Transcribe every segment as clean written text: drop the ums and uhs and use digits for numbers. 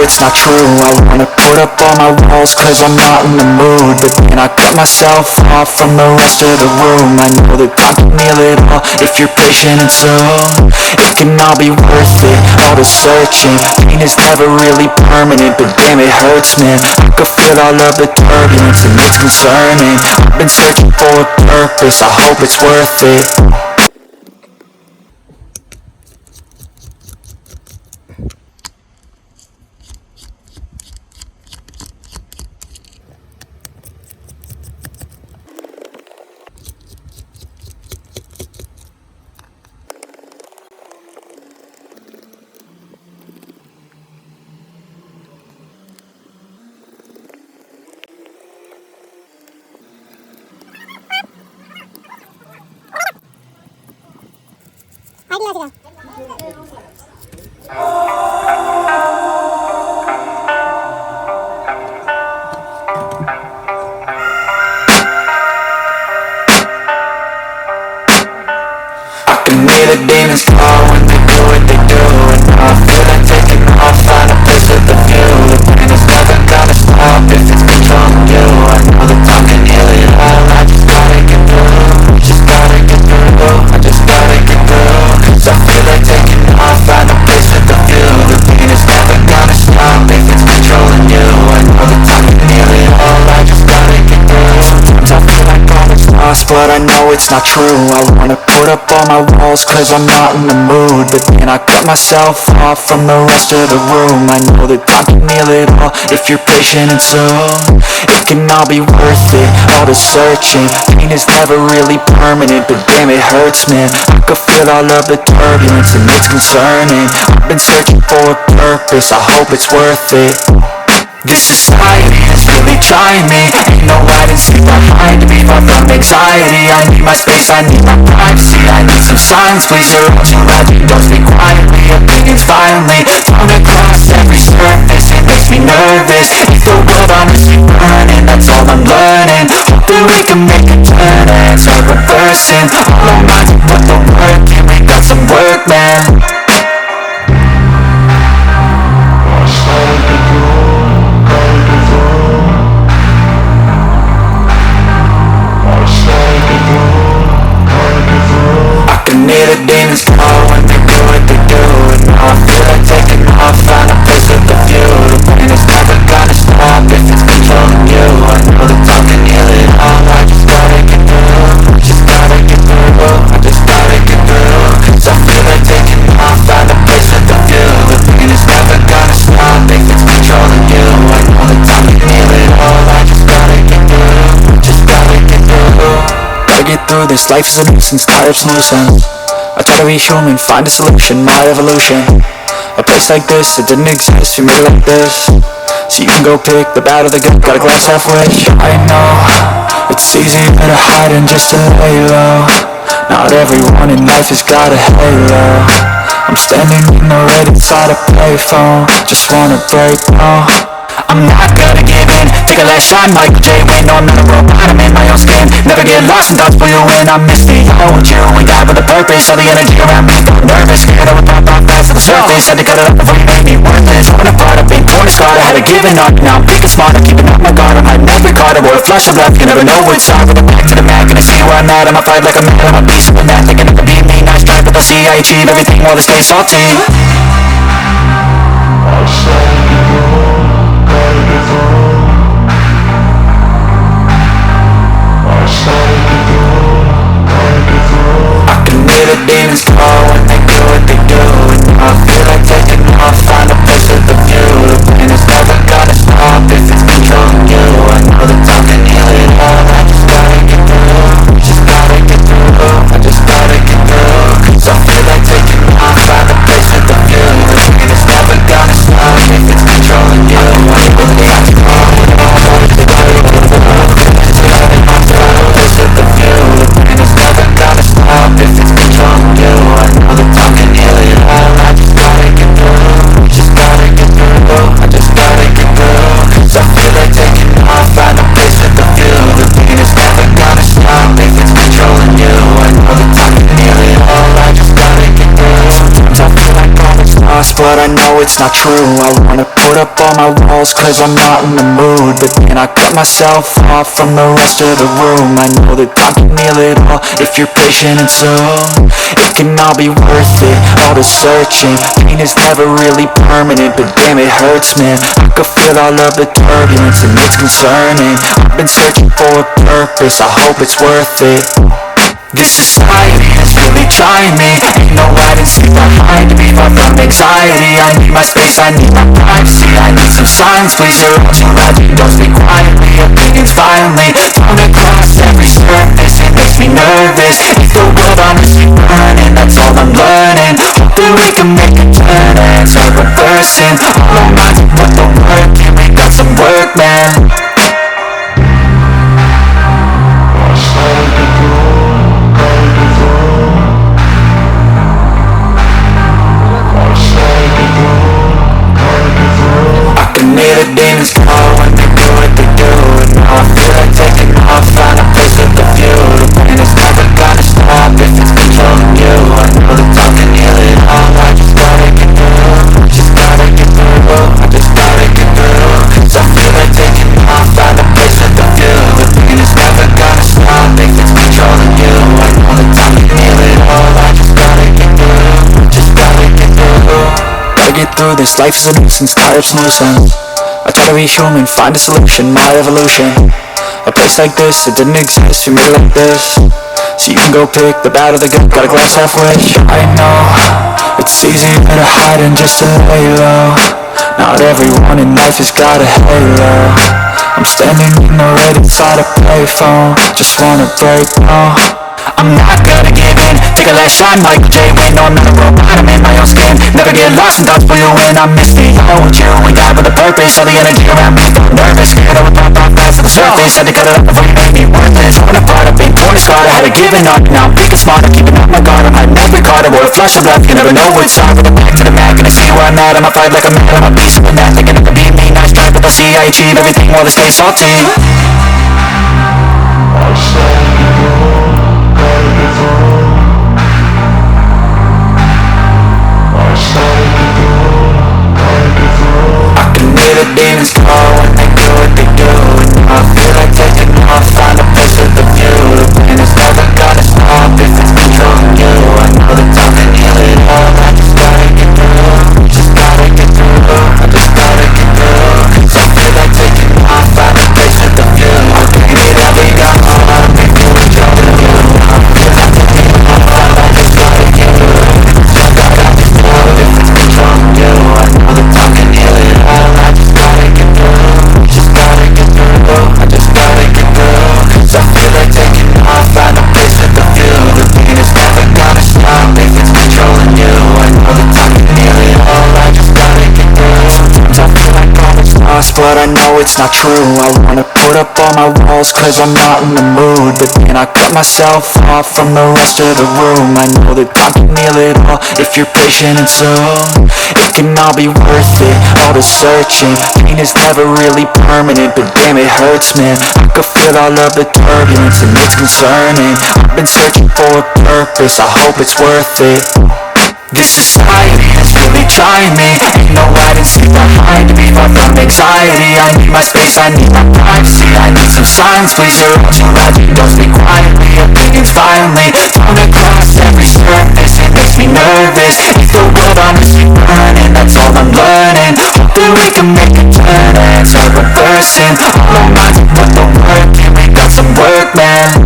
it's not true. I wanna put up all my walls cause I'm not in the mood, but then I cut myself off from the rest of the room. I know that time can heal it all if you're patient and soon it can all be worth it, all the searching. Pain is never really permanent, but damn it hurts, man. I could feel all of the turbulence and it's concerning. I've been searching for a purpose, I hope it's worth it. The demons call when they do what they do, and now I feel like taking off, find a place with a view. The pain is never gonna stop if it's controlling you. I know that time can heal it all, I just gotta get through. Just gotta get through, I just gotta get through. Cause I feel like taking off, find a place with a view. The pain is never gonna stop if it's controlling you. I know that time can heal it all, I just gotta get through. Sometimes I feel like all is lost, but I know it's not true. I wanna put up all my walls cause I'm not in the mood, but then I cut myself off from the rest of the room. I know that time can heal it all if you're patient and soon it can all be worth it, all the searching. Pain is never really permanent, but damn it hurts, man. I could feel all of the turbulence and it's concerning. I've been searching for a purpose, I hope it's worth it. This society is really trying me. Ain't no hide and seek behind me. Far from anxiety, I need my space, I need my privacy. I need some silence, please. You're all too loud, you don't speak quietly. Opinions violently thrown across every surface. It makes me nervous. If the world honestly burning, that's all I'm learning. Hoping we can make a turn and start reversing all our minds and put the work in. We got some work, man. The demons call when they do what they do, and now I feel like taking off, find a place with a view. The pain is never gonna stop if it's controlling you. I know that time can heal it all, I just gotta get through. Just gotta get through, I just gotta get through. Cause I feel like taking off, find a place with a view. The pain is never gonna stop if it's controlling you. I know that time can heal it all, I just gotta get through. Just gotta get through. Gotta get through this, life is a nuisance, tired of solutions. I try to be human, find a solution, my evolution. A place like this, it didn't exist, we made it like this. So you can go pick the bad or the good, got a glass half wish. I know, it's easier to hide than just to lay low. Not everyone in life has got a halo. I'm standing in the red inside a payphone, just wanna break, no. I'm not gonna give in, take a last shot, Michael J. Win. No, I'm not a robot, I'm in my own skin. Never get lost in thoughts, pull you in. I miss the old you, we died with a purpose. All the energy around me felt nervous, scared I would pop off fast to the surface. Had to cut it up before you made me worthless. Torn apart, I've been torn and scarred. I had to give it up, now I'm thinking smarter, keeping up my guard. I'm hiding every card, I wore a flush of love. You never know what's hard, with a back to the mat. Gonna see where I'm at, I'ma fight like a man. I'm a piece of the mat, thinking it could be me. Nice try, but they'll see I achieve everything while they stay salty. The demons call when they do what they do, and now I feel like taking off, find a place with a view. The pain is never gonna stop if it's controlling you. I know that time can heal it all, I just gotta get through. Just gotta get through, I just gotta get through. Cause I feel like taking off, find a place with a view. The pain is never gonna stop if it's controlling you. I know that time can heal it all, I just gotta get through. Just gotta get through, find a place with a view. The pain is never gonna stop if it's controlling you. I know that time can heal it all, I just gotta get through. Just gotta get through, I just gotta get through. Cause I feel like taking off, find a place with a view. The pain is never gonna stop if it's controlling you. I know that time can heal it all, I just gotta get through. Sometimes I feel like all is lost, but I know know it's not true. I wanna put up all my walls cause I'm not in the mood, but then I cut myself off from the rest of the room. I know that time can heal it all if you're patient, and soon it can all be worth it, all the searching. Pain is never really permanent, but damn it hurts, man. I could feel all of the turbulence and it's concerning. I've been searching for a purpose, I hope it's worth it. This society is really trying me. Ain't no hide and seek behind me. Far from anxiety, I need my space, I need my privacy. I need some silence, please, you're all too loud. You don't speak quietly, opinions violently thrown across every surface. It makes me nervous. If the world honestly burning, that's all I'm learning. Hopefully we can make a turn and start reversing all our minds and put the work in. We got some work, man. The demons call when they do what they do, and now I feel like taking off, find a place with a view. The pain is never gonna stop if it's controlling you. I know the time can heal it all, I just gotta get through. Just gotta get through, I just gotta get through. Cause I feel like taking off, find a place with a view. The pain is never gonna stop if it's controlling you. I know the time can heal it all, I just gotta get through. Just gotta get through. Gotta get through this, life is a nuisance, tired from loose ends. I try to be human, find a solution, my evolution. A place like this, it didn't exist, we made it like this. So you can go pick the bad or the good, got a glass half wish. I know, it's easier to hide than just to lay low. Not everyone in life has got a halo. I'm standing in the red inside a payphone, just wanna break, no. I'm not gonna give in, take a last shot, Michael J. Win. No, I'm not a robot, I'm in my own skin. Never get lost in thoughts for you when I'm misty. I know what you, we die with a purpose. All the energy around me, felt nervous. Scared I would pop off fast to the surface. Had to cut it up before you made me worthless. Torn apart, I've been torn and scarred. I had to give it up, now I'm thinking smarter. Keeping up my guard, I'm hiding every card. I wore a flush of love, you never know what's up. With the back to the mat, gonna see where I'm at. I'ma fight like a man, I'ma be something that thinking it could be me. Nice try, but they'll see I achieve everything while they stay salty. The demons call when they do what they do, and now I feel like taking off, find a place with a view. The pain is never gonna stop if it's controlling you. I know the time can heal it all, I just gotta get through. Just gotta get through, I just gotta get through. Cause I feel like taking off, find a place with a view. The pain is never gonna stop if it's controlling you. I feel like taking off, I just gotta get through. Just gotta get through if it's controlling you. I know the time can heal it all, I just gotta get through. Just gotta get through, I just gotta get through. Cause I feel like taking off, find a place with a view. The pain is never gonna stop if it's controlling you. I know the time can heal it all, I just gotta get through. Sometimes I feel like all is lost, but I know it's not true. I wanna put up all my walls cause I'm not in the mood, but then I cut myself off from the rest of the room. I know that time can heal it all if you're patient, and soon it can all be worth it, all the searching. Pain is never really permanent, but damn it hurts, man. I could feel all of the turbulence and it's concerning. I've been searching for a purpose, I hope it's worth it. This society is really trying me. Ain't no hide and seek behind me. Far from anxiety, I need my space, I need my privacy. I need some silence, please, you're all too loud. You don't speak quietly, opinions violently thrown across every surface. It makes me nervous. If the world honestly burning, that's all I'm learning. Hopefully we can make a turn and start reversing all our minds and put the work in. We got some work, man.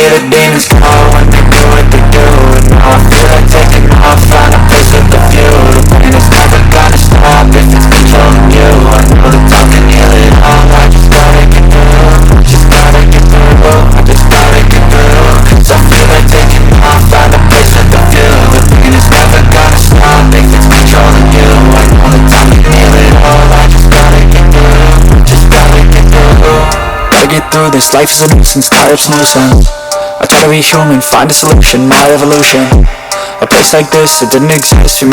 The demons call when they do what they do, and now I feel like taking off, find a place with a view. The pain is never gonna stop if it's controlling you. I know the time can heal it all, I just gotta get through. Just gotta get through, I just gotta get through. Cause I feel like taking off, find a place with a view. The pain is never gonna stop if it's controlling you. I know the time can heal it all, I just gotta get through. Just gotta get through. Gotta get through this, life is a nuisance, tired from loose ends. I try to be human, find a solution, my evolution. A place like this, it didn't exist.